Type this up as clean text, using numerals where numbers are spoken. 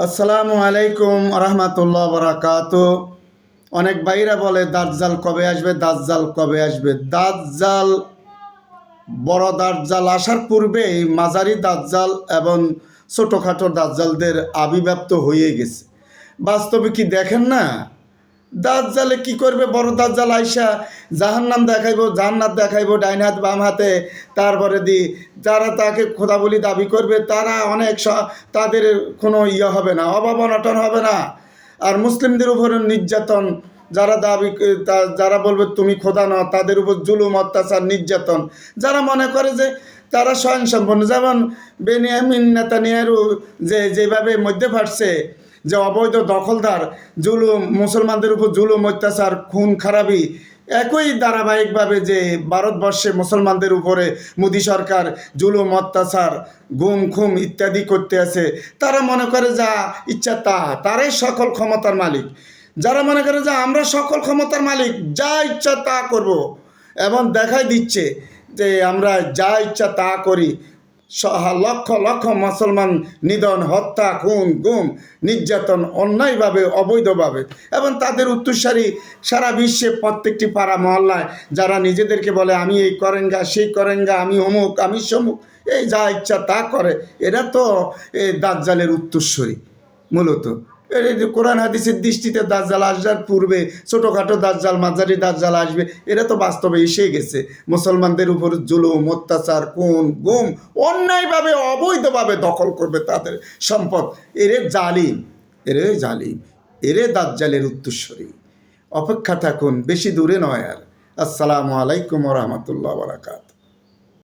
আসসালামু আলাইকুম রহমতুল্লাহ বারাকাতু। অনেক ভাইরা বলে দাজ্জাল কবে আসবে, দাজ্জাল কবে আসবে। দাজ্জাল, বড় দাজ্জাল আসার পূর্বেই মাঝারি দাজ্জাল এবং ছোটোখাটো দাজ্জালদের আবির্ভাব হয়ে গেছে। বাস্তবে কি দেখেন না, দাজ্জালে কি করবে? বড় দাজ্জাল আইসা জাহান্নাম দেখাইব, জান্নাত দেখাইব ডাইন হাত বাম হাতে। তারপরে যারা তাকে খোদা বলি দাবি করবে তারা তাদের কোনো হবে না, অভাব অনটন হবে না। আর মুসলিমদের উপর নির্যাতন, যারা বলবে তুমি খোদা নও, তাদের উপর জুলুম অত্যাচার নির্যাতন। যারা মনে করে যে তারা স্বয়ংসম্পন্ন, যেমন বেনিয়ামিন নেতানিয়াহু যেভাবে মধ্যে ফাটছে, যে অবৈধ দখলদার, জুলুম, মুসলমানদের উপর জুলুম অত্যাচার খুন খারাপি, একই ধারাবাহিকভাবে যে ভারতবর্ষে মুসলমানদের উপরে মোদী সরকার জুলুম অত্যাচার গুম খুম ইত্যাদি করতে আছে। তারা মনে করে যা ইচ্ছা তারাই সকল ক্ষমতার মালিক। যারা মনে করে যে আমরা সকল ক্ষমতার মালিক, যা ইচ্ছা তা করব, এবং দেখাই দিচ্ছে যে আমরা যা ইচ্ছা তা করি। লক্ষ লক্ষ মুসলমান নিধন, হত্যা, খুন গুম নির্যাতন অন্যায়ভাবে অবৈধভাবে, এবং তাদের উত্তরসারী সারা বিশ্বে প্রত্যেকটি পাড়া মহল্লায় যারা নিজেদেরকে বলে আমি এই করেঙ্গা সেই করেঙ্গা, আমি অমুক আমি সমুক, এই যা ইচ্ছা তা করে। এরা তো দাজ্জালের উত্তরসূরি মূলত। কোরআন হাদিসের দৃষ্টিতে দাজ্জাল আসার পূর্বে ছোটোখাটো দাজ্জাল, মাঝারি দাজ্জাল আসবে। এরা তো বাস্তবে এসে গেছে। মুসলমানদের উপর জুলুম অত্যাচার খুন গুম অন্যায়ভাবে অবৈধভাবে দখল করবে তাদের সম্পদ। এরে জালিম, এরে দাজ্জালের উত্তরসূরি। অপেক্ষা থাকুন, বেশি দূরে নয় আর। আসসালামু আলাইকুম রহমতুল্লাহ বারাকাতুহু।